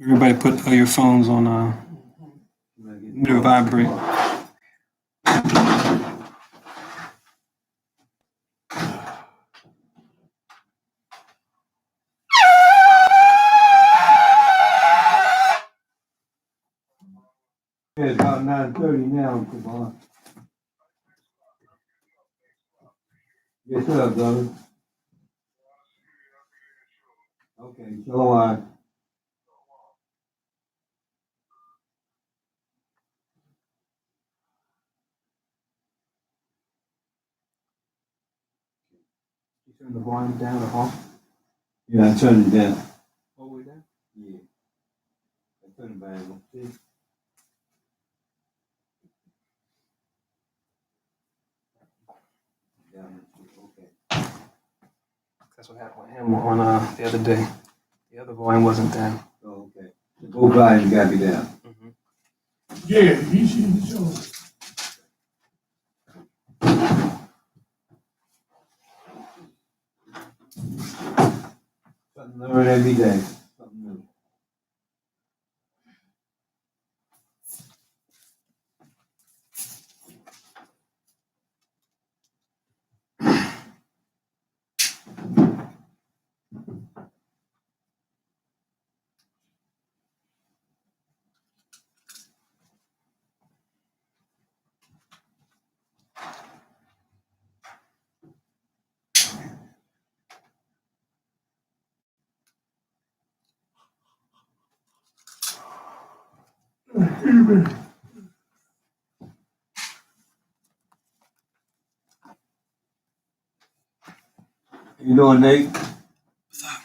Everybody put your phones on to vibrate. Yeah, it's about 9:30 now, Kumar. Yes, sir, brother. Okay, so You turn the volume down or off? yeah, I turned it down. All the way down? Yeah. I turned it back on. See? Down. Okay. That's what happened with him on the other day. The other volume wasn't down. Oh, okay. So both volumes gotta be down. Mm-hmm. Yeah, he should. Something to learn every day. Something new. You doing, Nate? What's up?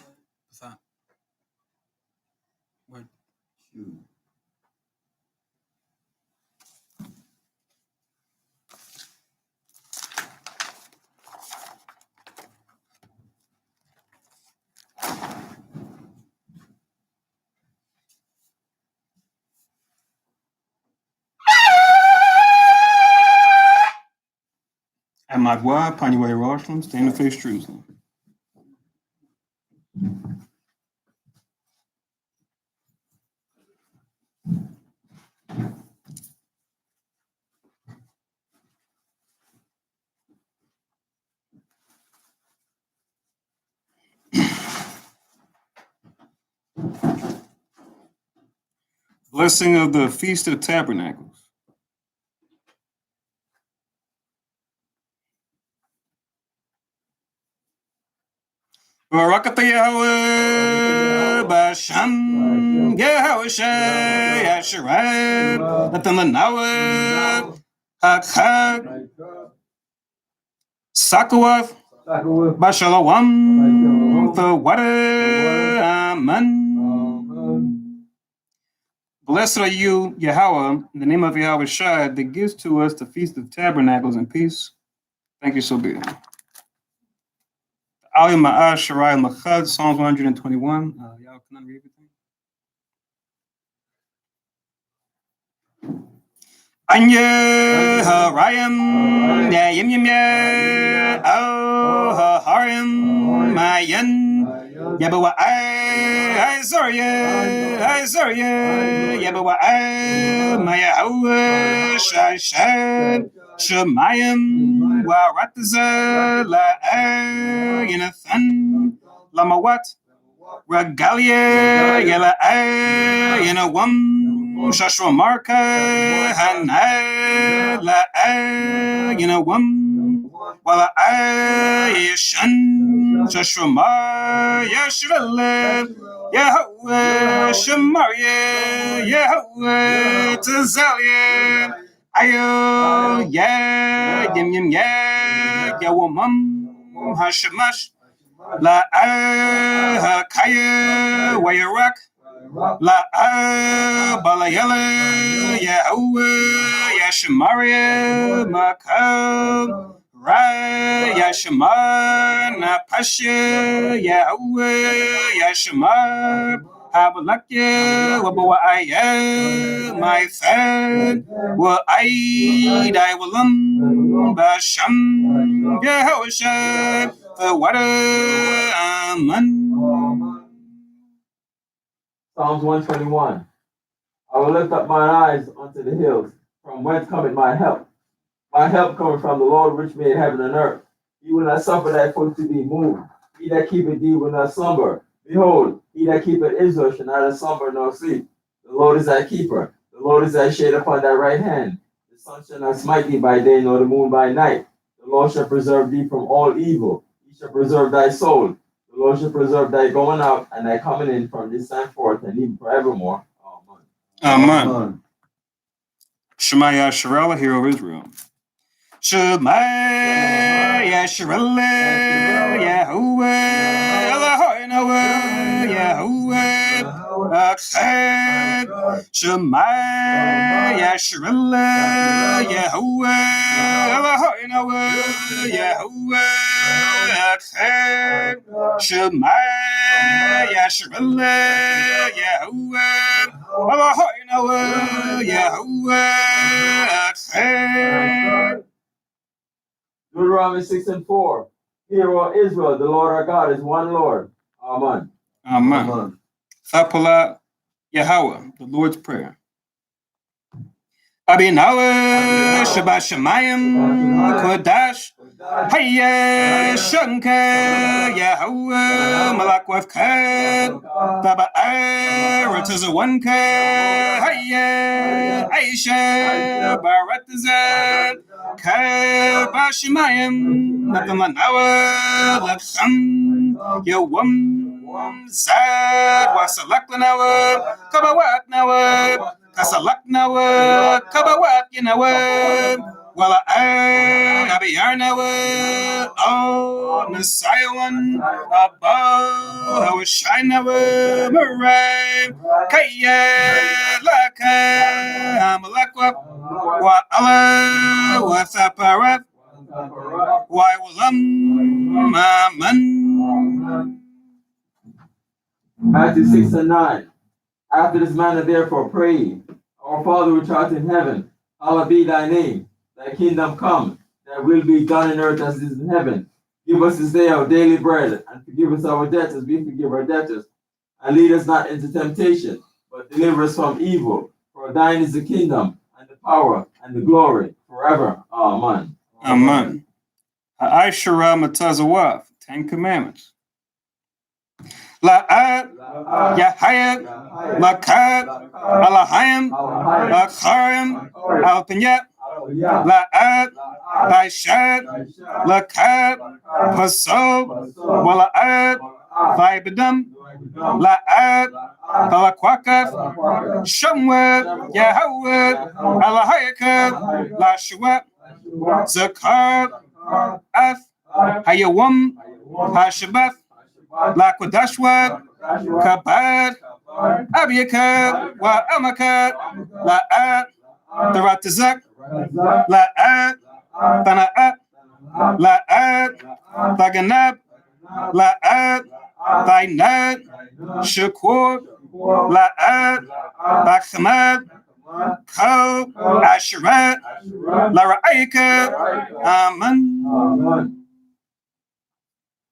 What's up? What? Shoot. At Madwa, Panuay Rosslyn, Stand the Face Jerusalem. Blessing of the Feast of Tabernacles. Barakatah Yahweh, Basham, Yahweh, Yasharab, Nathanawa, Hak, Sakawath, Bashalawam, the water, Amen. Blessed are you, Yahweh, in the name of Yahweh Shai, that gives to us the Feast of Tabernacles in peace. Thank you, so be it. Ali Ma'ah Sharai Machad, Psalms 121. Y'all can I read everything? Anya Harayam, Yam Yam Ya, Oh Harim, Mayan, Yabawa I Zarya, Yabawa Maya Shai Shemayim, Warataza, La Yanathan, Lamawat, Regalia, Yala Yanawam, Shashwamarka, Hana, La Yanawam, Wala Yashan, Shashwamar, Yashvele, Yahweh, Shemaria, Yahweh, Tazalia. Ayo, yeah, yim, yeah, yawamam, hashamash, la kaya, wayarak, la balayala, Yahweh, Yashamaria, makam, ra, Yashamar, napasha, Yahweh, Yashamar. Habalakya, Wabawaaya, my fan, wa I will Basham, Yahusha, the water, Aman. Psalms 121. I will lift up mine eyes unto the hills, from whence cometh my help. My help cometh from the Lord which made heaven and earth. He will not suffer thy foot to be moved. He that keepeth thee will not slumber. Behold, he that keepeth Israel shall neither slumber nor sleep. The Lord is thy keeper. The Lord is thy shade upon thy right hand. The sun shall not smite thee by day, nor the moon by night. The Lord shall preserve thee from all evil. He shall preserve thy soul. The Lord shall preserve thy going out and thy coming in from this time forth and even forevermore. Amen. Amen. Shema Yasharallah, hero of Israel. Shema Yasharallah, Yahuwah, Eloheinu, Yahuwah, Echad. Shema Yasharallah, Yahuwah, Eloheinu, Yahuwah, Echad. Shema Yasharallah, Yahuwah, Eloheinu, Yahuwah, Echad. Deuteronomy 6 and 4. Hear, O Israel, the Lord our God is one Lord. Amen. Amen. Thapalah Yahweh, the Lord's Prayer. Abinawa Shabbat Shemayim Kodash Hayya Shanka Yahweh Malak Wafka Taba'ar Tazawanka Hayya Aisha Baratazad Kabashimayim Natamanawa Lakham Yawam Zad Wasalaklanawa Kabawat Nawa Kasalak nawa, kabawat yinawa, wala abiyar nawa, oh nasayawan, abo, hawashai nawa, maray, kaya laka, amalakwa, wa ala, wa thaparat, wa walam, aman. Matthew 6 and 9. After this manner, therefore, pray ye. Our Father which art in heaven, hallowed be thy name. Thy kingdom come, thy will be done in earth as it is in heaven. Give us this day our daily bread, and forgive us our debts as we forgive our debtors. And lead us not into temptation, but deliver us from evil. For thine is the kingdom, and the power, and the glory, forever. Amen. Amen. Ha'ashara Matazawaf, 10 Commandments. La'at, Yahayat, Lakat, Alahayim, Akharim, Alpinyat, La'at, Baishat, Lakat, Pasob, Wala'at, Vaibadam, La'at, Talakwakaf, Shamwat, Yahawat, Alahayakat, Lashawat, Zakat, Af, Hayawam, Hashabath, Lakwadashwat, Kabad, Abiyakad, Wa Amakad, La'at, Taratazak, La'at, Tana'at, La'at, Taganab, La'at, Tainat, Shakur, La'at, Bakhamad, Ko, Asherat, Lara'ika, Amen.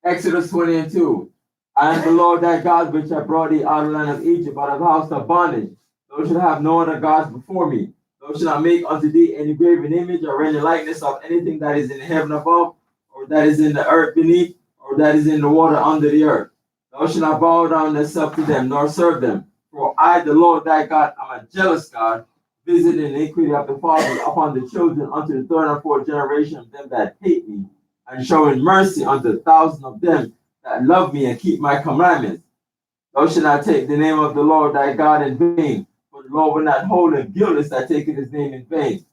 Exodus 20 and 2. I am the Lord thy God, which have brought thee out of the land of Egypt, out of the house of bondage. Thou shalt have no other gods before me. Thou shalt not make unto thee any graven image or any likeness of anything that is in the heaven above, or that is in the earth beneath, or that is in the water under the earth. Thou shalt not bow down thyself to them, nor serve them. For I, the Lord thy God, am a jealous God, visiting iniquity of the fathers upon the children unto the third and fourth generation of them that hate me, and showing mercy unto thousands of them that love me and keep my commandments. Thou shalt not take the name of the Lord thy God in vain, for the Lord will not hold him guiltless that taketh his name in vain.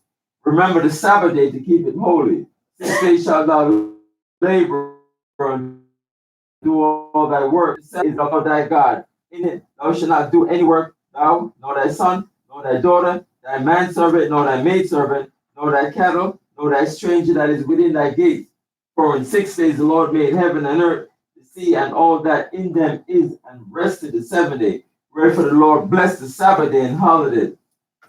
Remember the Sabbath day to keep it holy. 6 days shalt thou labor and do all thy work. Is the Lord thy God. In it thou shalt not do any work, thou, nor thy son, nor thy daughter, thy manservant, nor thy maidservant, nor thy cattle, nor thy stranger that is within thy gates. For in 6 days the Lord made heaven and earth, the sea, and all that in them is, and rested the seventh day. Wherefore the Lord blessed the Sabbath day and hallowed it.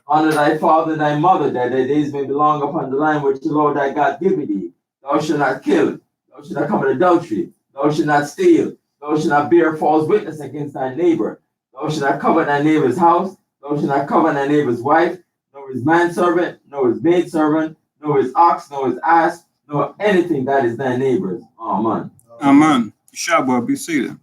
Honor thy father and thy mother, that thy days may belong upon the land which the Lord thy God giveth thee. Thou shalt not kill, thou shalt not commit adultery, thou shalt not steal, thou shalt not bear false witness against thy neighbor, thou Thou shalt not covet thy neighbor's house. Thou shalt not covet thy neighbor's wife, nor his manservant, nor his maidservant, nor his ox, nor his ass, nor anything that is thy neighbor's. Amen. Amen. Yeshua, be seated.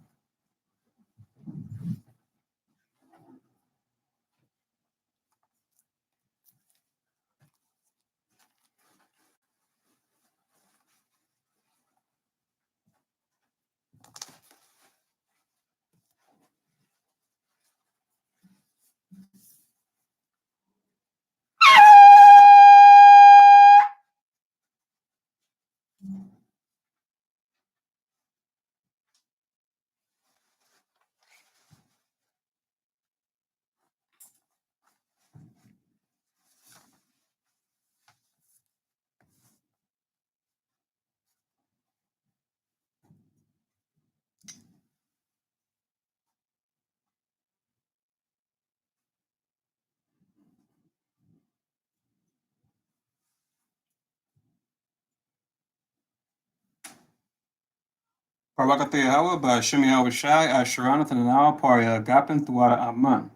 Barakathe Yahweh, Ba'ashem Yahweh Shai, Asheraneth, and Anal, Paria, Agapin, Thuara, Aman.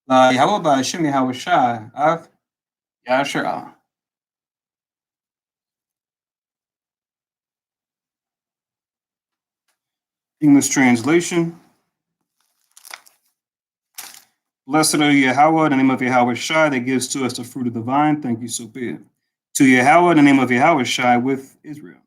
La Yahweh, Ba'ashem Yahweh Shai, Av, Yasher Allah. English translation. Blessed are Yahweh, in the name of Yahweh Shai, that gives to us the fruit of the vine. Thank you, so be it. To Yahweh, in the name of Yahweh Shai, with Israel.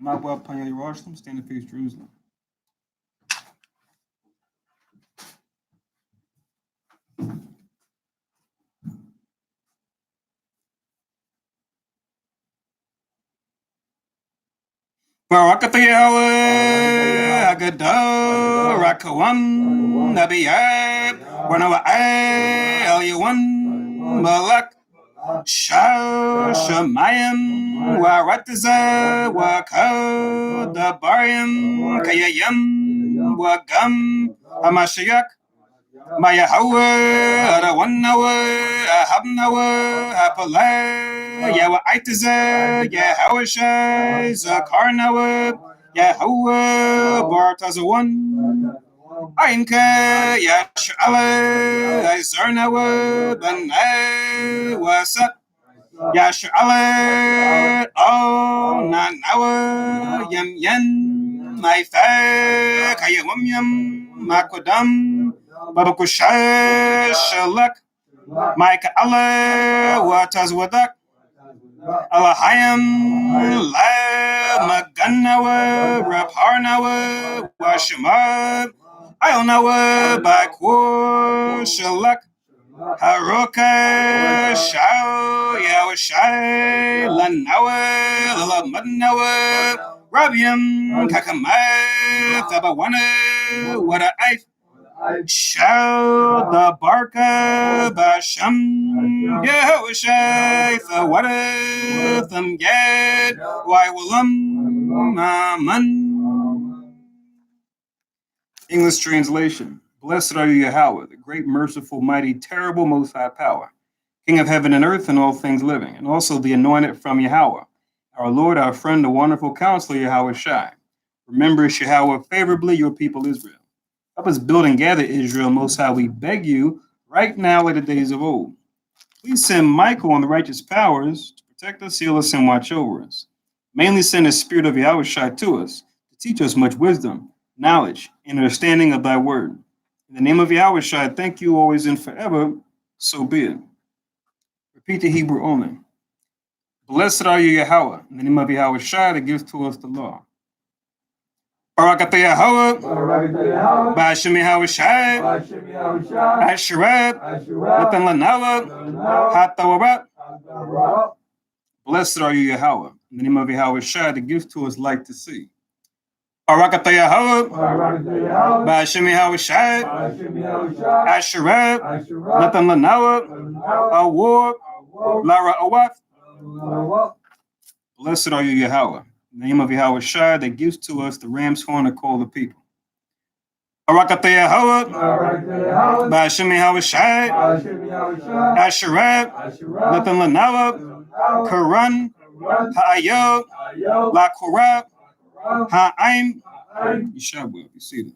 Mabwa Panya Jerusalem, stand and face Jerusalem. Barakathe Yahweh, Agadol, Rakawam, Nabiyab, Wanawa'ai, El Malak, Shah, Shemayim, Waratiza, Wakadabarim, Kayayam, Wagam, Hamashiach, Mayahawa, Arawanawa, Ahabnawa, Hapala, Yawa Aitiza, Yahawashai, Zakarnawa, Yahawa, Bartazawan, Ainka, Yashala, Izarnawa, Bana, Wasat, Yashala, Oh, Nanawa, Yam Yan, Maifa, Kayawam, Makodam, Babakusha, Shalak, Mike Allah, Wataz Wadak, Alahayam, La, Maganawa, Rapharnawa, Washima, Ionawa, Bakwar, Shalak, Haroka, Shao, Yawashai, Lanawa, Lamadnawa, Rabiam, Kakama, Tabawana, Wada Aif, Shao, the Barka, Basham, Yahushai, Thawada, Thamgad, Waiwalam, Aman. English translation. Blessed are you, Yahweh, the great, merciful, mighty, terrible, most high power, King of heaven and earth and all things living, and also the anointed from Yahweh, our Lord, our friend, the wonderful counselor, Yahweh Shai. Remember, Yahweh, favorably your people Israel. Help us build and gather Israel, most high, we beg you, right now like the days of old. Please send Michael and the righteous powers to protect us, heal us, and watch over us. Mainly send the spirit of Yahweh Shai to us, to teach us much wisdom, knowledge, and understanding of thy word. In the name of Yahweh Shai, thank you always and forever, so be it. Repeat the Hebrew only. Blessed are you, Yahweh, in the name of Yahweh Shai that gives to us the law. Barakathe Yahweh, Ba'ashem Yahweh Shai, Asherab, Natan Lanawa, Hatawarat. Blessed are you, Yahweh, in the name of Yahweh Shai that gives to us light to see. Barakataya Hawab, Barakataya, Bashimi Hawashad, Hashemi Yahushua, Asherab, Asherah, Nathan Lanawab, Awar, Lara Awath. Blessed are you, Yahweh. In the name of Yahweh Shai that gives to us the ram's horn to call the people. Barakataya Hawab, Barakataya, Bashimi Hawashad, Hashemi Yahushua, Asherab, Asherah, Nathan Lanawab, Karan, Ha'ayab, Ayah, La Korab, Ha'aim, Aim, Yeshabah. You see that?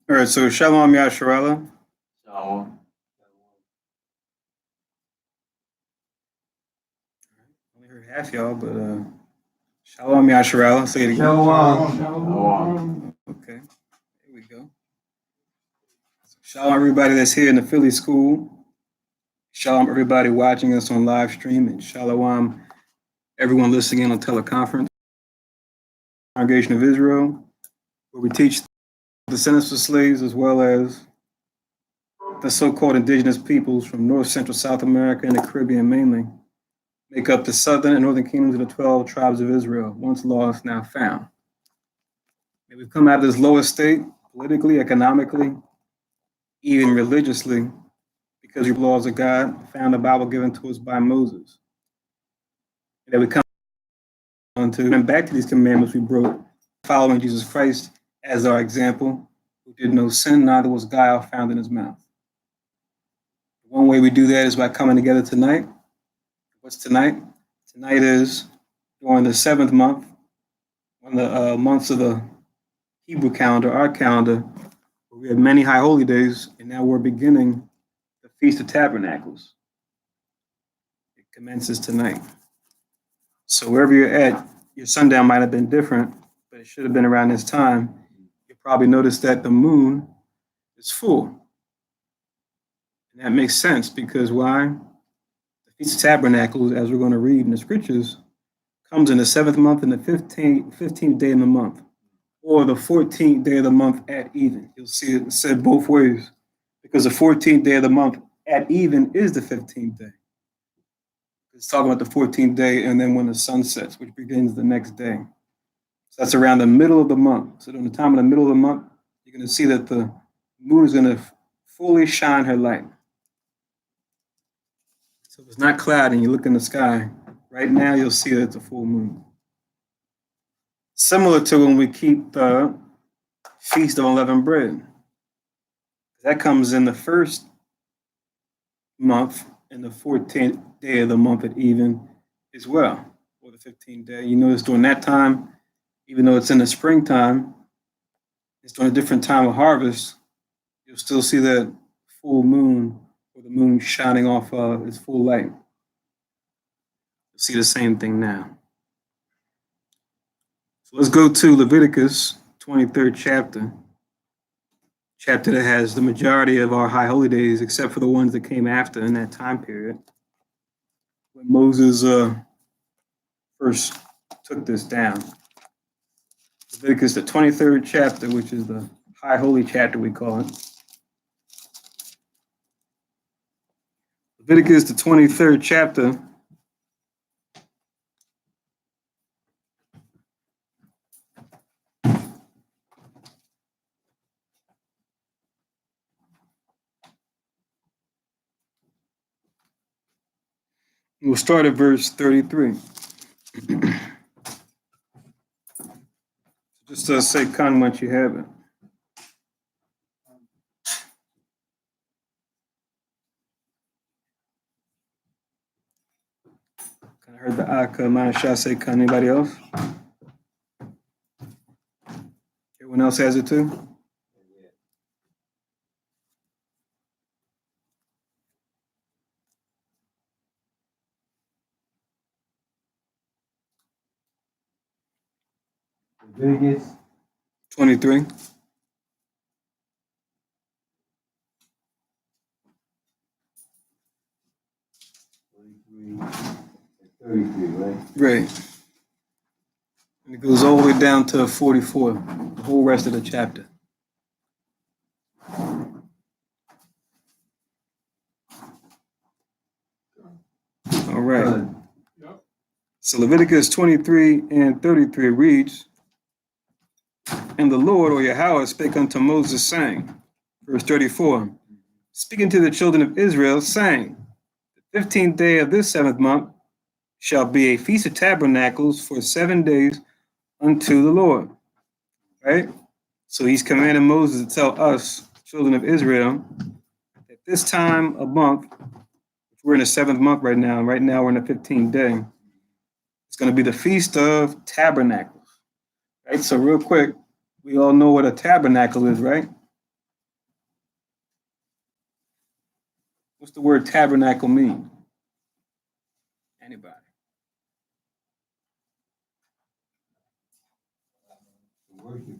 All right, so Shalom Yasharala. Shalom. Only heard half y'all, but Shalom Yasharala. Say it again. Shalom. Okay, here we go. Shalom everybody that's here in the Philly school. Shalom everybody watching us on live stream, and Shalom everyone listening in on teleconference. Congregation of Israel, where we teach the descendants of slaves as well as the so-called indigenous peoples from North, Central, South America, and the Caribbean mainly, make up the southern and northern kingdoms of the 12 tribes of Israel, once lost, now found. And we've come out of this lower state, politically, economically, even religiously, because we laws of God, found the Bible given to us by Moses. And that we come on to and back to these commandments we broke, following Jesus Christ as our example, who did no sin, neither was guile found in his mouth. One way we do that is by coming together tonight. What's tonight? Tonight is during the 7th month, one of the months of the Hebrew calendar, our calendar, where we have many high holy days, and now we're beginning the Feast of Tabernacles. It commences tonight. So wherever you're at, your sundown might have been different, but it should have been around this time. You'll probably notice that the moon is full. And that makes sense because why? The Feast of Tabernacles, as we're going to read in the scriptures, comes in the 7th month and the 15th day in the month, or the 14th day of the month at even. You'll see it said both ways, because the 14th day of the month at even is the 15th day. It's talking about the 14th day and then when the sun sets, which begins the next day. So that's around the middle of the month. So during the time of the middle of the month, you're going to see that the moon is going to fully shine her light. So if it's not cloudy and you look in the sky, right now you'll see that it's a full moon. Similar to when we keep the Feast of Unleavened Bread. That comes in the first month and the 14th day of the month at even as well, or the 15th day. You notice during that time, even though it's in the springtime, it's during a different time of harvest, you'll still see that full moon, or the moon shining off its full light. You'll see the same thing now. So let's go to Leviticus 23rd chapter that has the majority of our high holy days, except for the ones that came after in that time period, when Moses first took this down. Leviticus, the 23rd chapter, which is the high holy chapter, we call it. Leviticus, the 23rd chapter. We'll start at verse 33. Just say con once you have it. Manashase, anybody else? Everyone else has it too? Leviticus 23. 23 and 33, right? Right. And it goes all the way down to 44, the whole rest of the chapter. All right. Done. So Leviticus 23 and 33 reads, And the Lord, or Yahweh, spake unto Moses, saying, verse 34, speaking to the children of Israel, saying, The 15th day of this 7th month shall be a feast of tabernacles for 7 days unto the Lord. Right? So he's commanding Moses to tell us, children of Israel, that this time a month, we're in the 7th month right now, and right now we're in the 15th day, it's going to be the Feast of Tabernacles. Right? So real quick, we all know what a tabernacle is, right? What's the word tabernacle mean? Anybody? The worship place.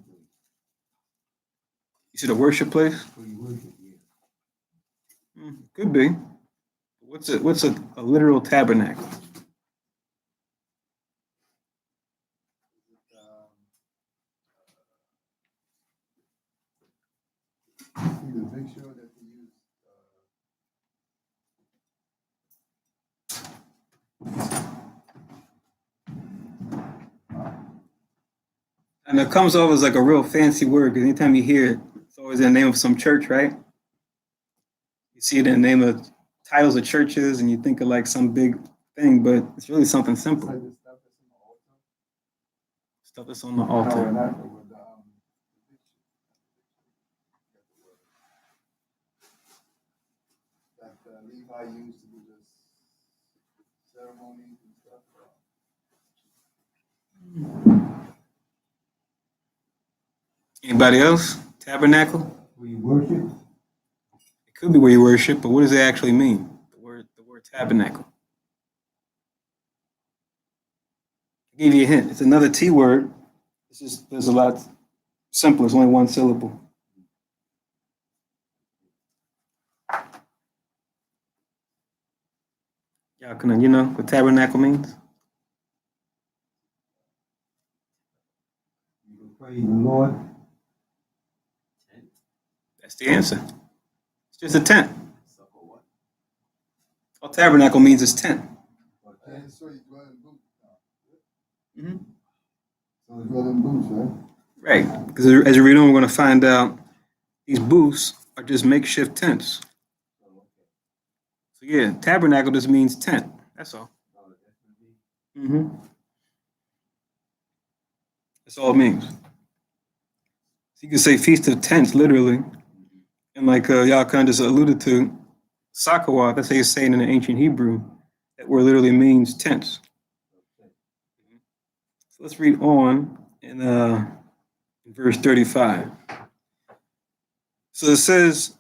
You said a worship place? Where you worship, yeah. Could be. What's a literal tabernacle? The picture that they use. And it comes off as like a real fancy word because anytime you hear it, it's always in the name of some church, right? You see it in the name of titles of churches and you think of like some big thing, but it's really something It's simple. like the stuff that's Stuff that's on in the altar. the altar. Tabernacle with the that Levi used to do this ceremonies and stuff. Anybody else? Tabernacle? Where you worship? It could be where you worship, but what does it actually mean? The word tabernacle. I'll give you a hint. It's another T word. There's a lot simpler. It's only one syllable. Y'all can you know what tabernacle means? You can praise the Lord. That's the answer. It's just a tent. All tabernacle means is tent. And so you dwell in booths. Mm-hmm. So you dwell in booths, right? Right, because as you read on, we're going to find out these booths are just makeshift tents. So yeah, tabernacle just means tent. That's all. Mm-hmm. That's all it means. So you can say feast of tents, literally. And like y'all kind of just alluded to, Sakawat, that's how you say it in the ancient Hebrew. That word literally means tents. So let's read on in verse 35. So it says,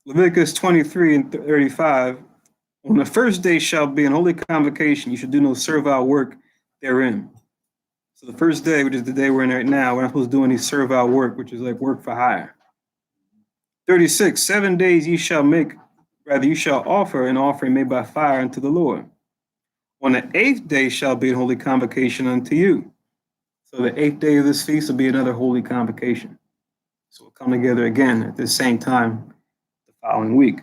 Leviticus 23 and 35, on the first day shall be an holy convocation. You should do no servile work therein. So the first day, which is the day we're in right now, we're not supposed to do any servile work, which is like work for hire. 36, 7 days you shall offer an offering made by fire unto the Lord. On the 8th day shall be a holy convocation unto you. So the 8th day of this feast will be another holy convocation. So we'll come together again at the same time the following week.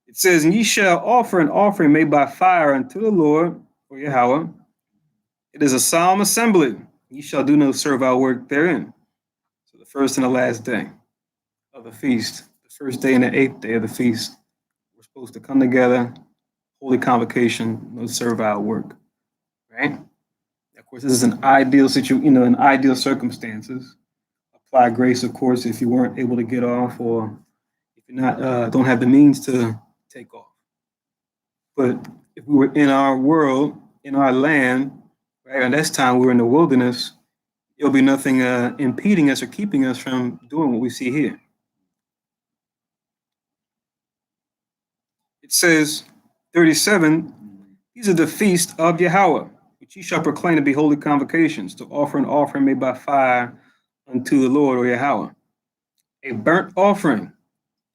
It says, and ye shall offer an offering made by fire unto the Lord, or Yahweh. It is a solemn assembly. Ye shall do no servile work therein. So the first and the last day of the feast, the first day and the 8th day of the feast, we're supposed to come together, holy convocation, no servile work, right? Of course, this is an ideal situation, in ideal circumstances. Apply grace, of course, if you weren't able to get off or if you're not, don't have the means to take off. But if we were in our world in our land, right? And this time we're in the wilderness. There'll be nothing impeding us or keeping us from doing what we see here. It says, 37, these are the feast of Yahweh, which ye shall proclaim to be holy convocations, to offer an offering made by fire unto the Lord or Yahweh. A burnt offering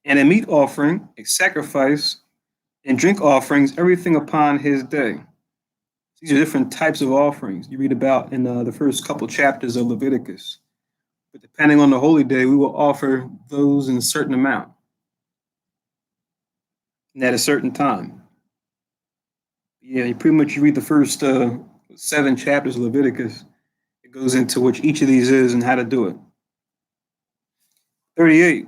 and a meat offering, a sacrifice, and drink offerings, everything upon his day. These are different types of offerings you read about in the first couple chapters of Leviticus. But depending on the holy day, we will offer those in a certain amount and at a certain time. Yeah, you pretty much read the first 7 chapters of Leviticus. It goes into which each of these is and how to do it. 38.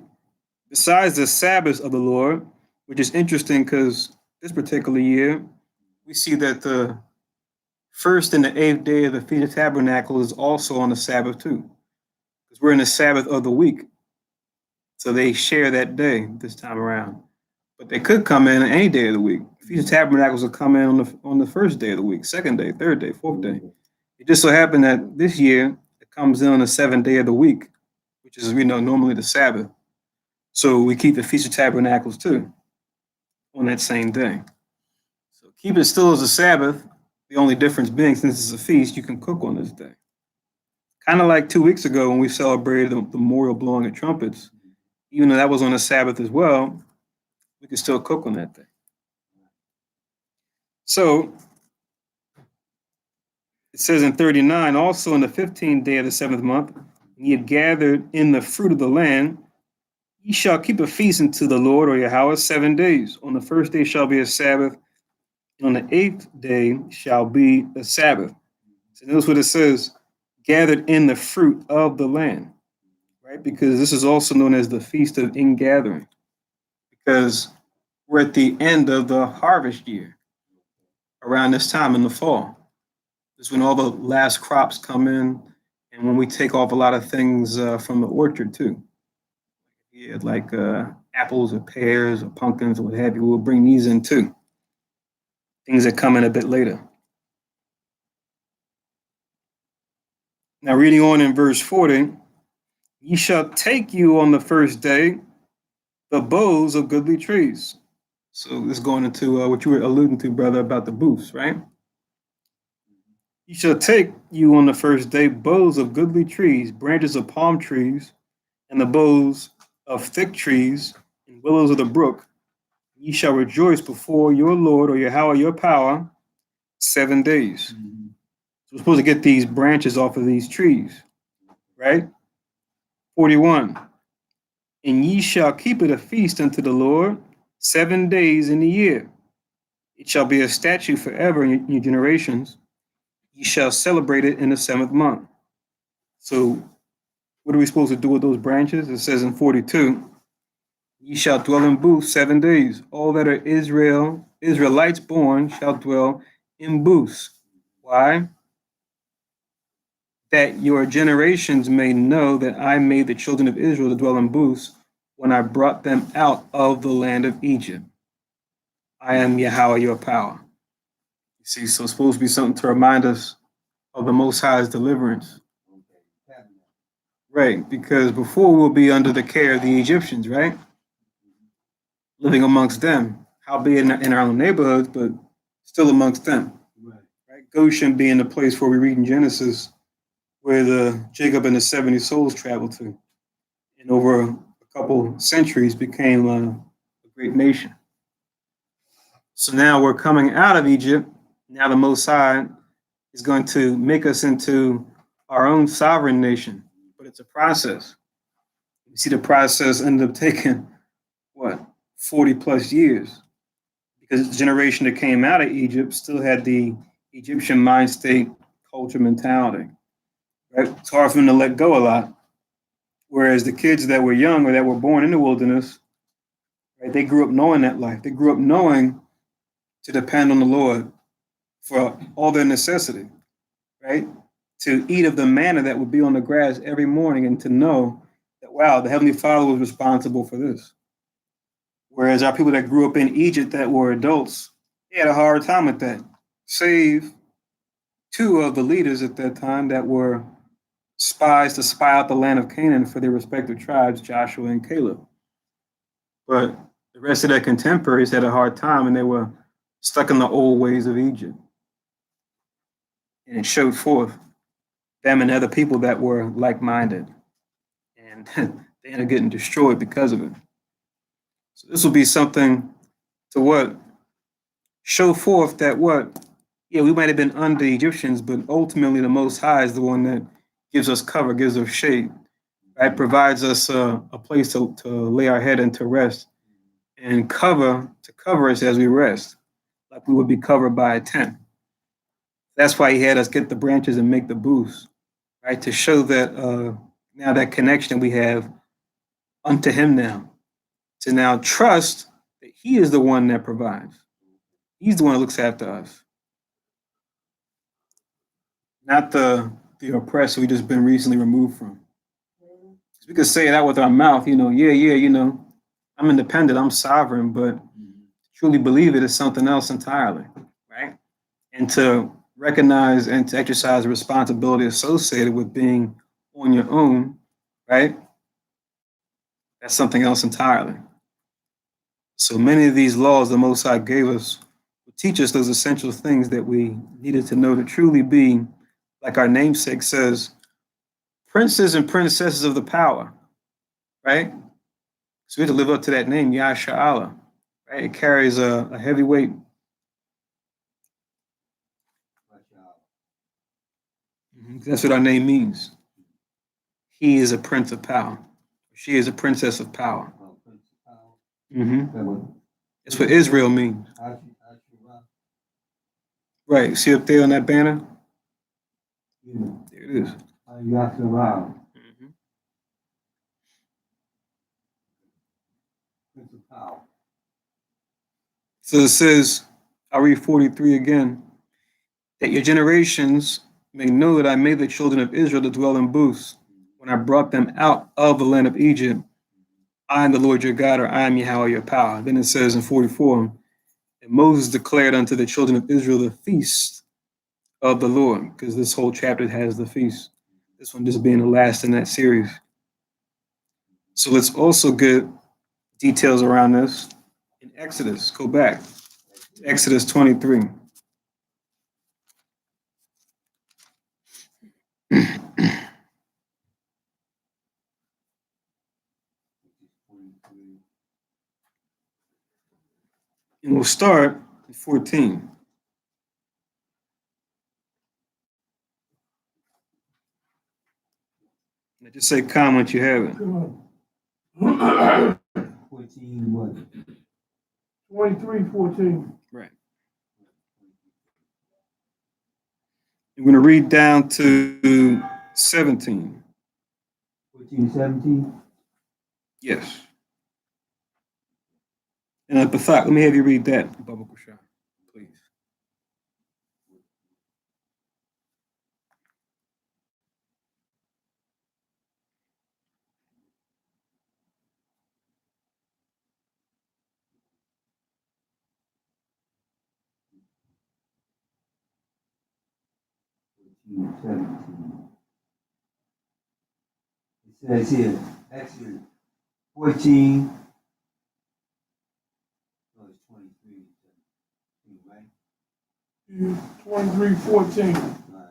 Besides the Sabbath of the Lord, which is interesting because this particular year, we see that the first and the 8th day of the Feast of Tabernacles is also on the Sabbath too, because we're in the Sabbath of the week. So they share that day this time around. But they could come in any day of the week. Feast of Tabernacles will come in on the first day of the week, 2nd day, 3rd day, 4th day. It just so happened that this year it comes in on the 7th day of the week, which is, normally the Sabbath. So we keep the Feast of Tabernacles too on that same day. So keep it still as a Sabbath. The only difference being, since it's a feast, you can cook on this day. Kind of like 2 weeks ago when we celebrated the memorial blowing of trumpets. Even though that was on a Sabbath as well, we can still cook on that day. So it says in 39, also in the 15th day of the 7th month, when ye have gathered in the fruit of the land, ye shall keep a feast unto the Lord or Yahweh 7 days. On the first day shall be a Sabbath, and on the 8th day shall be a Sabbath. So notice what it says, gathered in the fruit of the land, right? Because this is also known as the Feast of Ingathering, because we're at the end of the harvest year around this time in the fall. This is when all the last crops come in, and when we take off a lot of things from the orchard too. Yeah, like apples or pears or pumpkins or what have you. We'll bring these in too. Things that come in a bit later. Now, reading on in verse 40, ye shall take you on the first day the boughs of goodly trees. So this is going into what you were alluding to, brother, about the booths, right? You shall take you on the first day boughs of goodly trees, branches of palm trees, and the boughs of thick trees, and willows of the brook. Ye shall rejoice before your Lord or Yahweh your power 7 days. Mm-hmm. So we're supposed to get these branches off of these trees, right? 41. And ye shall keep it a feast unto the Lord 7 days in the year. It shall be a statute forever in your generations. Ye shall celebrate it in the 7th month. So what are we supposed to do with those branches? It says in 42, ye shall dwell in booths 7 days. All that are Israelites born shall dwell in booths. Why? That your generations may know that I made the children of Israel to dwell in booths when I brought them out of the land of Egypt. I am Yahweh, your power. You see, so it's supposed to be something to remind us of the Most High's deliverance. Right, because before we'll be under the care of the Egyptians, right? Living amongst them, howbeit in our own neighborhoods, but still amongst them. Right? Goshen being the place where we read in Genesis where the Jacob and the 70 souls traveled to, and over a couple centuries became a great nation. So now we're coming out of Egypt. Now the Most High is going to make us into our own sovereign nation, but it's a process. You see, the process ended up taking 40 plus years, because the generation that came out of Egypt still had the Egyptian mind state, culture, mentality. Right? It's hard for them to let go a lot. Whereas the kids that were young or that were born in the wilderness, right, they grew up knowing that life. They grew up knowing to depend on the Lord for all their necessity, right? To eat of the manna that would be on the grass every morning, and to know that, wow, the Heavenly Father was responsible for this. Whereas our people that grew up in Egypt that were adults, they had a hard time with that. Save two of the leaders at that time that were spies to spy out the land of Canaan for their respective tribes, Joshua and Caleb. But the rest of their contemporaries had a hard time and they were stuck in the old ways of Egypt. And it showed forth them and other people that were like minded. And they ended up getting destroyed because of it. So this will be something to what? Show forth that what? Yeah, we might have been under the Egyptians, but ultimately the Most High is the one that gives us cover, gives us shade, right? Provides us a place to lay our head and to rest and cover us as we rest, like we would be covered by a tent. That's why he had us get the branches and make the booths, right? To show that now that connection we have unto him now, to now trust that he is the one that provides. He's the one that looks after us. Not the oppressed we just been recently removed from. We could say that with our mouth, I'm independent, I'm sovereign, but truly believe it is something else entirely, right? And to recognize and to exercise the responsibility associated with being on your own, right? That's something else entirely. So many of these laws the Most High gave us will teach us those essential things that we needed to know to truly be, like our namesake says, princes and princesses of the power, right? So we have to live up to that name, Yasha'Allah, right? It carries a heavy weight. That's what our name means. He is a prince of power. She is a princess of power. That's what Israel means. Right. See up there on that banner? There it is. So it says, I'll read 43 again, that your generations may know that I made the children of Israel to dwell in booths when I brought them out of the land of Egypt. I am the Lord your God, or I am Yahweh your power. Then it says in 44, and Moses declared unto the children of Israel the feast of the Lord, because this whole chapter has the feast. This one just being the last in that series. So let's also get details around this in Exodus. Go back to Exodus 23. And we'll start at 14. Now just say comment you have it. 14 what? 23:14. Right. I'm going to read down to 17. 14, 17? Yes. And Bathak, let me have you read that, Baba Kushar, please. It says here, Exodus 14, no, it's 23, right? 23:14. Right.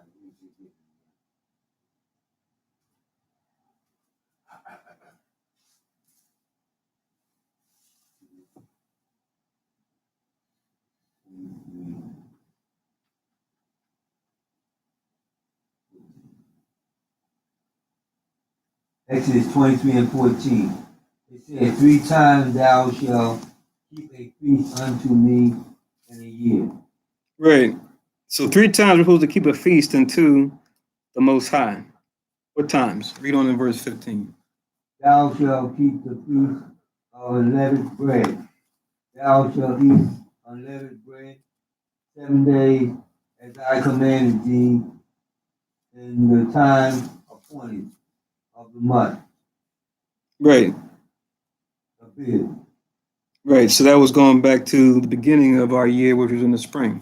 Exodus 23 and 14. It says, 3 times thou shalt keep a feast unto me in a year. Right. So 3 times we're supposed to keep a feast unto the Most High. What times? Read on in verse 15. Thou shalt keep the feast of unleavened bread. Thou shalt eat unleavened bread 7 days, as I commanded thee, in the time appointed of the month. Right. Abib. Right. So that was going back to the beginning of our year, which was in the spring,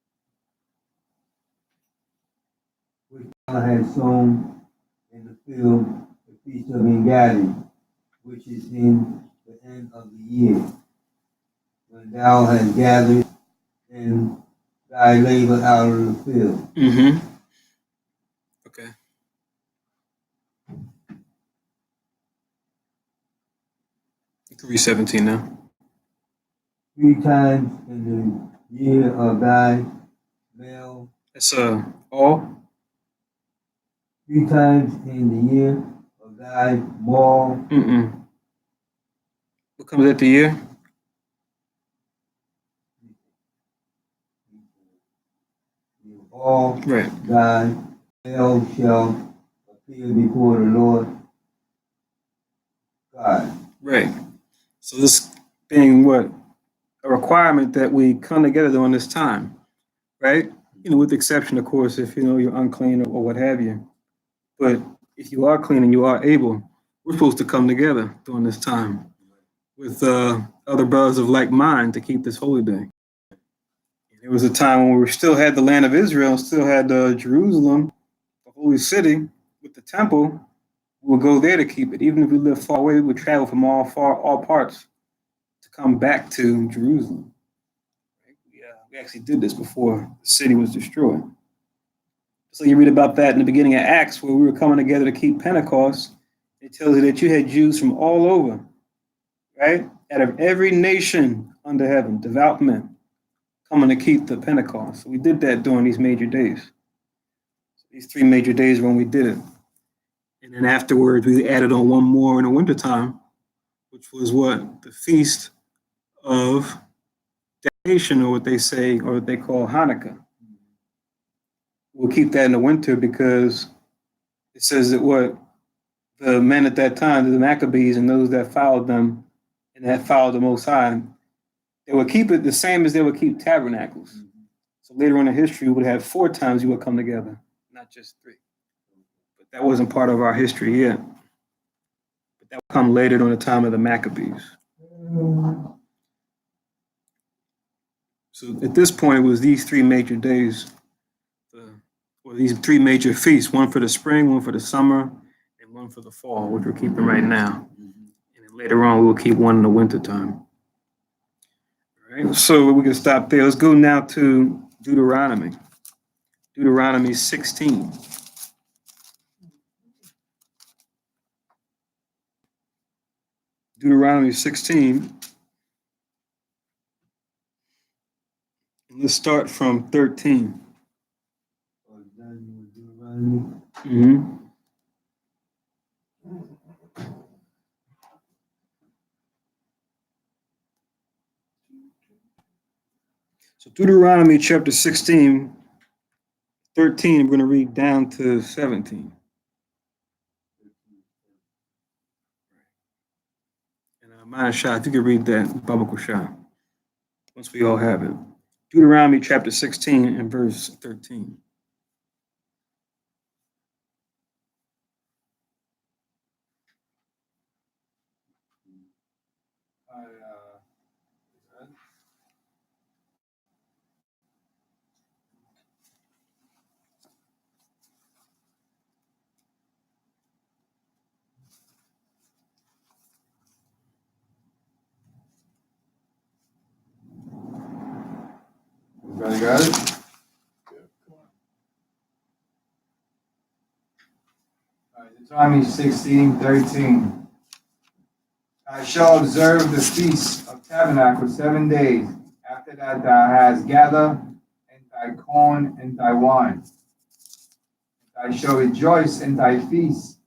has sown in the field the feast of Ingathering, which is in the end of the year, when thou hast gathered in thy labor out of the field. Mm-hmm. Okay. You can read 17 now. 3 times in the year of thy male, That's all. 3 times in the year of thy mall, Mm-mm. What comes at the year? all Right. thy male shall appear before the Lord God. Right. So this being what? A requirement that we come together during this time, right? With the exception, of course, if you're unclean or what have you. But if you are clean and you are able, we're supposed to come together during this time with other brothers of like mind to keep this holy day. There was a time when we still had the land of Israel, still had Jerusalem, the holy city, with the temple. We would go there to keep it. Even if we lived far away, we would travel from all parts to come back to Jerusalem. We actually did this before the city was destroyed. So you read about that in the beginning of Acts, where we were coming together to keep Pentecost. It tells you that you had Jews from all over, right? Out of every nation under heaven, devout men coming to keep the Pentecost. So we did that during these major days. These 3 major days when we did it. And then afterwards, we added on one more in the wintertime, which was what? The Feast of Dedication, or what they say, or what they call Hanukkah. We'll keep that in the winter because it says that what? The men at that time, the Maccabees and those that followed them and that followed the Most High, they would keep it the same as they would keep tabernacles. So later on in history, we would have 4 times you would come together, not just 3. But that wasn't part of our history yet. But that would come later during the time of the Maccabees. So at this point, it was these 3 major days, or these 3 major feasts, one for the spring, one for the summer, and one for the fall, which we're keeping right now. And then later on, we will keep one in the wintertime. All right, so we can stop there. Let's go now to Deuteronomy. Deuteronomy 16. Deuteronomy 16. And let's start from 13. Mm-hmm. So Deuteronomy chapter 16, 13, I'm going to read down to 17. And Maya Shah, if you could read that, Baba Shah, once we all have it. Deuteronomy chapter 16 and verse 13. Everybody got it? All right, Deuteronomy 16:13. I shall observe the feast of tabernacles 7 days. After that, thou hast gathered in thy corn and thy wine. Thou shalt rejoice in thy feast,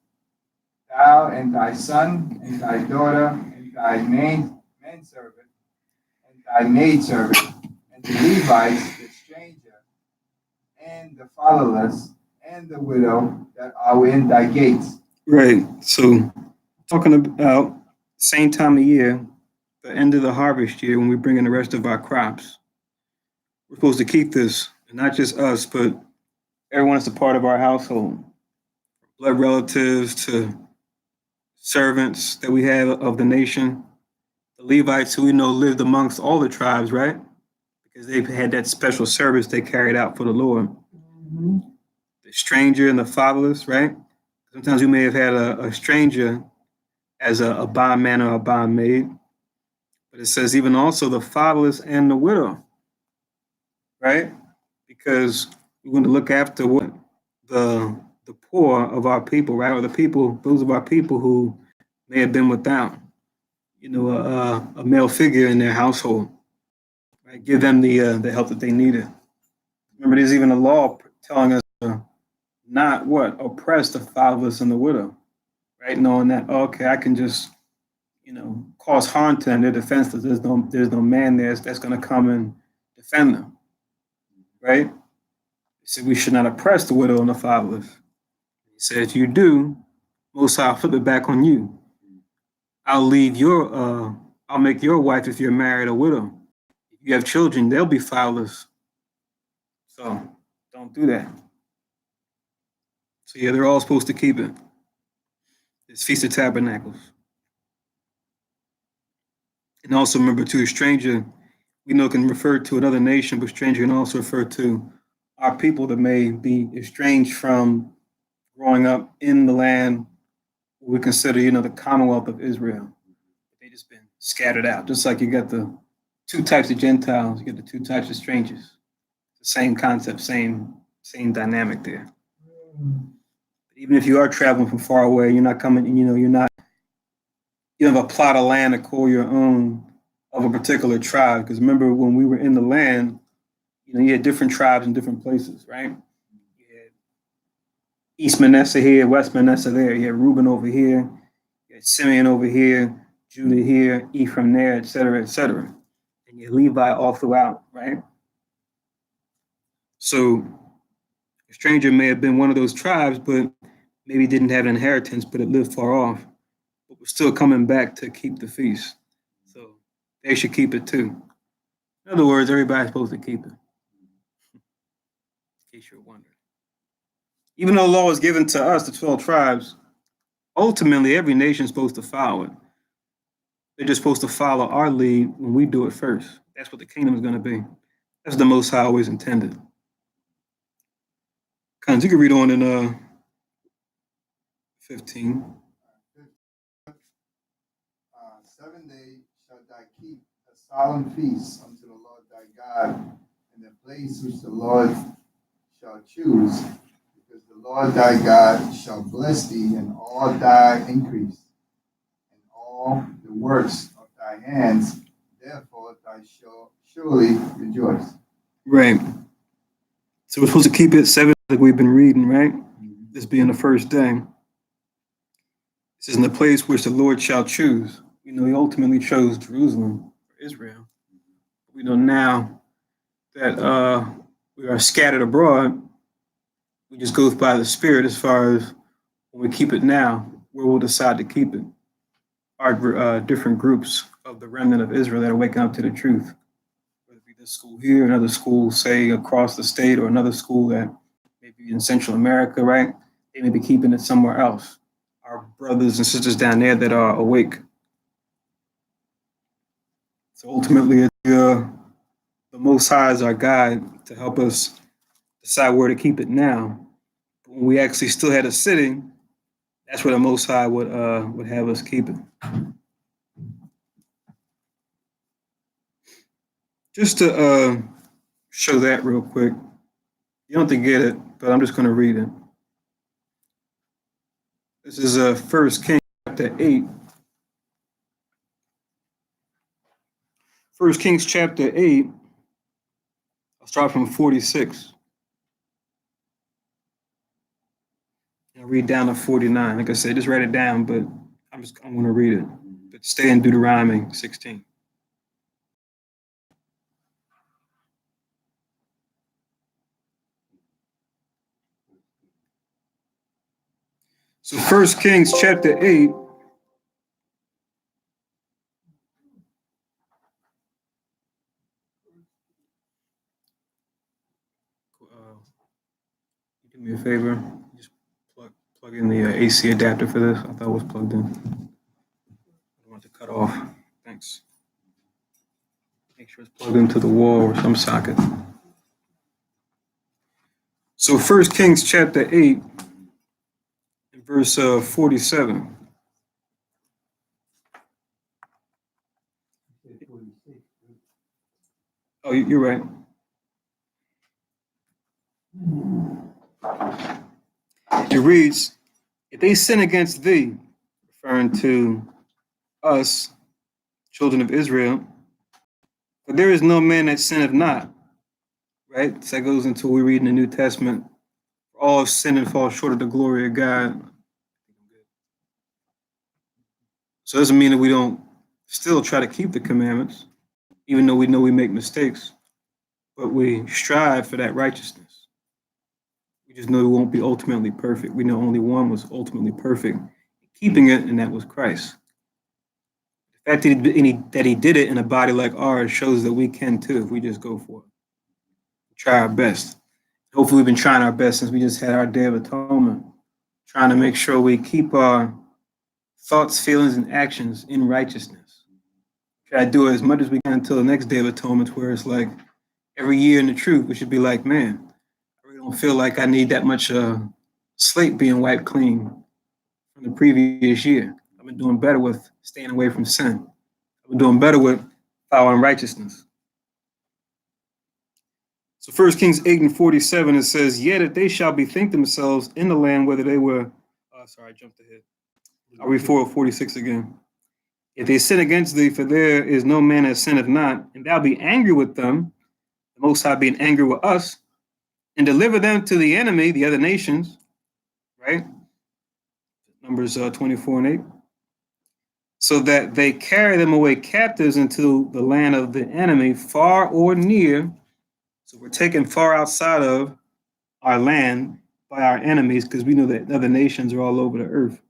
thou and thy son and thy daughter and thy manservant and thy maidservant and the Levites, the stranger, and the fatherless, and the widow that are within thy gates. Right. So talking about same time of year, the end of the harvest year, when we bring in the rest of our crops, we're supposed to keep this, and not just us, but everyone that's a part of our household, blood relatives to servants that we have of the nation, the Levites who we know lived amongst all the tribes, right? Because they had that special service they carried out for the Lord. The stranger and the fatherless, right? Sometimes we may have had a stranger as a bondman or a bondmaid, but it says even also the fatherless and the widow, right? Because we want to look after what the poor of our people, right? Or the people, those of our people who may have been without, a male figure in their household, right? Give them the help that they needed. Remember, there's even a law telling us to not what oppress the fatherless and the widow, right? Knowing that okay, I can just cause harm to them. They're defenseless. There's no man there that's going to come and defend them, right? He said we should not oppress the widow and the fatherless. He said if you do, Most High will flip it back on you. I'll make your wife, if you're married, a widow. If you have children, they'll be fatherless. So don't do that. So yeah, they're all supposed to keep it. It's Feast of Tabernacles. And also remember too, a stranger, we know can refer to another nation, but stranger can also refer to our people that may be estranged from growing up in the land we consider, the Commonwealth of Israel. They just been scattered out. Just like you got the two types of Gentiles, you get the two types of strangers. The same concept, same dynamic there. Even if you are traveling from far away, you're not coming, you don't have a plot of land to call your own of a particular tribe. Because remember, when we were in the land, you had different tribes in different places, right? You had East Manasseh here, West Manasseh there. You had Reuben over here, you had Simeon over here, Judah here, Ephraim there, et cetera, et cetera. And you had Levi all throughout, right? So a stranger may have been one of those tribes, but maybe didn't have an inheritance, but it lived far off. But we're still coming back to keep the feast. So they should keep it too. In other words, everybody's supposed to keep it. In case you're wondering. Even though the law is given to us, the 12 tribes, ultimately every nation is supposed to follow it. They're just supposed to follow our lead when we do it first. That's what the kingdom is going to be. That's the Most High always intended. Cons, you can read on in 15. 7 days shalt thou keep a solemn feast unto the Lord thy God in the place which the Lord shall choose, because the Lord thy God shall bless thee in all thy increase, and all the works of thy hands. Therefore thou shalt surely rejoice. Right. So we're supposed to keep it 7, like we've been reading, right? This being the first day. This is in the place which the Lord shall choose. He ultimately chose Jerusalem for Israel. We know now that we are scattered abroad. We just go by the Spirit as far as when we keep it now, where we'll decide to keep it. Our different groups of the remnant of Israel that are waking up to the truth. Whether it be this school here, another school, say, across the state, or another school that may be in Central America, right? They may be keeping it somewhere else. Our brothers and sisters down there that are awake. So ultimately, the Most High is our guide to help us decide where to keep it now. But when we actually still had a sitting, that's where the Most High would have us keep it. Just to show that real quick. You don't have to get it, but I'm just going to read it. This is 1 Kings chapter 8. 1 Kings chapter 8. I'll start from 46. I'll read down to 49. Like I said, just write it down, but I'm going to read it. But stay in Deuteronomy 16. So 1 Kings chapter 8. Do me a favor. Just plug in the AC adapter for this. I thought it was plugged in. I don't want to cut off. Thanks. Make sure it's plugged into the wall or some socket. So 1 Kings chapter 8, verse 47. Oh, you're right. It reads, if they sin against thee, referring to us, children of Israel, but there is no man that sinneth not, right? So that goes into what we read in the New Testament. All have sinned and fall short of the glory of God. So it doesn't mean that we don't still try to keep the commandments, even though we know we make mistakes, but we strive for that righteousness. We just know we won't be ultimately perfect. We know only one was ultimately perfect, keeping it, and that was Christ. The fact that he did it in a body like ours shows that we can too if we just go for it. Try our best. Hopefully we've been trying our best since we just had our Day of Atonement, trying to make sure we keep our thoughts, feelings, and actions in righteousness. Try to do it as much as we can until the next Day of Atonement, where it's like every year in the truth, we should be like, man, I really don't feel like I need that much slate being wiped clean from the previous year. I've been doing better with staying away from sin. I've been doing better with following righteousness. So 1 Kings 8 and 47, it says, yet if they shall bethink themselves in the land whether they were, I jumped ahead. I'll read 46 again. If they sin against thee, for there is no man that sinneth not, and thou be angry with them, the Most High being angry with us, and deliver them to the enemy, the other nations, right? Numbers 24 and 8. So that they carry them away captives into the land of the enemy, far or near. So we're taken far outside of our land by our enemies, because we know that other nations are all over the earth.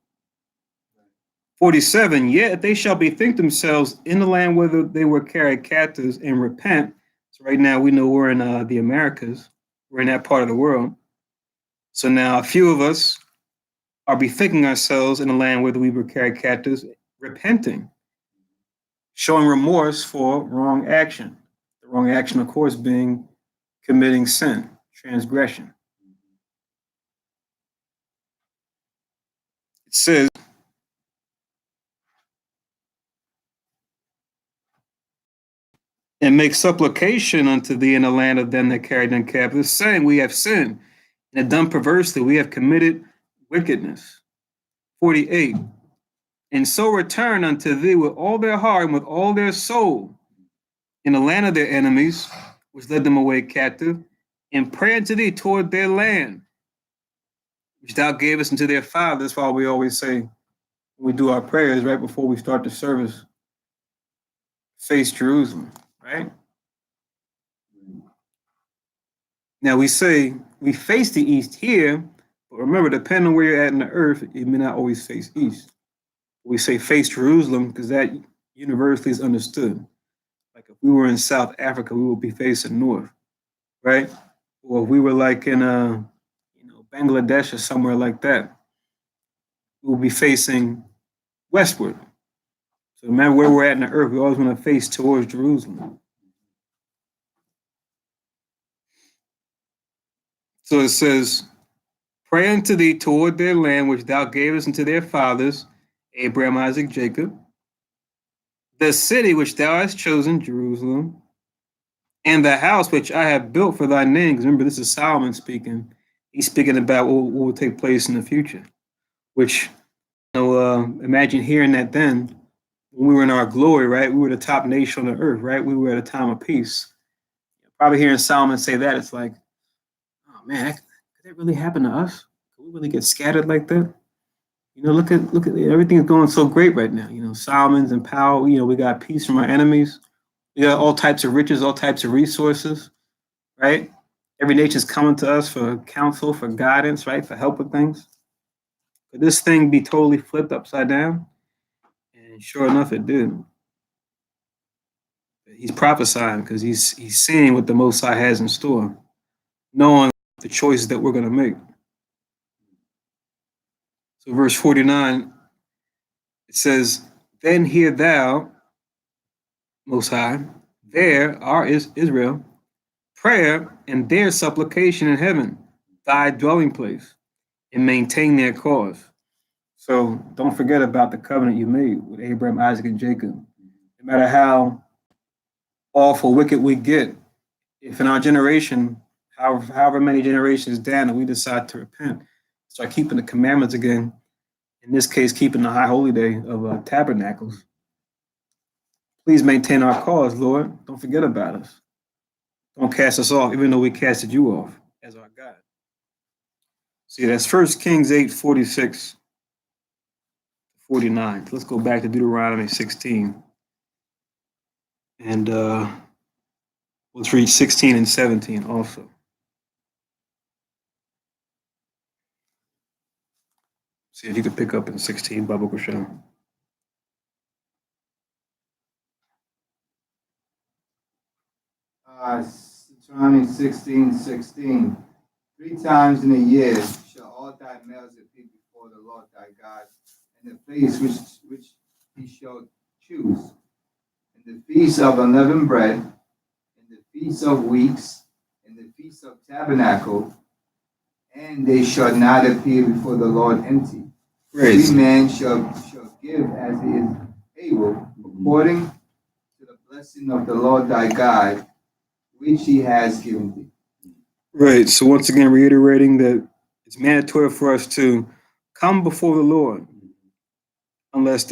47, yet they shall bethink themselves in the land whether they were carried captives and repent. So right now we know we're in the Americas. We're in that part of the world. So now a few of us are bethinking ourselves in the land whether we were carried captives, repenting, showing remorse for wrong action. The wrong action, of course, being committing sin, transgression. It says, and make supplication unto thee in the land of them that carried them captive, saying, we have sinned and have done perversely, we have committed wickedness. 48, and so return unto thee with all their heart and with all their soul in the land of their enemies, which led them away captive, and pray unto thee toward their land, which thou gavest unto their fathers. That's why we always say, when we do our prayers right before we start the service, face Jerusalem, right? Now we say we face the east here, but remember, depending on where you're at in the earth, it may not always face east. We say face Jerusalem because that universally is understood. Like if we were in South Africa, we would be facing north, right? Or if we were like in Bangladesh or somewhere like that, we will be facing westward. So no matter where we're at in the earth, we always want to face towards Jerusalem. So it says, pray unto thee toward their land, which thou gavest unto their fathers, Abraham, Isaac, Jacob, the city which thou hast chosen, Jerusalem, and the house which I have built for thy name. Because remember, this is Solomon speaking. He's speaking about what will take place in the future, which, imagine hearing that then, when we were in our glory, right? We were the top nation on the earth, right? We were at a time of peace. Probably hearing Solomon say that, it's like, oh man, could that really happen to us? Could we really get scattered like that? Look at everything's going so great right now. Solomon's in power. We got peace from our enemies. We got all types of riches, all types of resources, right? Every nation's coming to us for counsel, for guidance, right? For help with things. Could this thing be totally flipped upside down? And sure enough, it did. He's prophesying because he's seeing what the Most High has in store, knowing the choices that we're going to make. So verse 49, it says, then hear thou, Most High, there is Israel, prayer and their supplication in heaven, thy dwelling place and maintain their cause. So don't forget about the covenant you made with Abraham, Isaac, and Jacob. No matter how awful, wicked we get, if in our generation, however many generations down, and we decide to repent, start keeping the commandments again, in this case, keeping the high holy day of Tabernacles, please maintain our cause, Lord. Don't forget about us. Don't cast us off, even though we casted you off as our God. See, that's 1 Kings 8:46 49. Let's go back to Deuteronomy 16. And let's read 16 and 17 also. See if you could pick up in 16, Baba Kushan. Deuteronomy 16:16. 3 times in a year shall all thy males appear before the Lord thy God in the place which he shall choose, in the feast of unleavened bread, in the feast of weeks, in the feast of tabernacle, and they shall not appear before the Lord empty. Every man shall give as he is able, according to the blessing of the Lord thy God, which he has given thee. Right. So once again, reiterating that it's mandatory for us to come before the Lord unless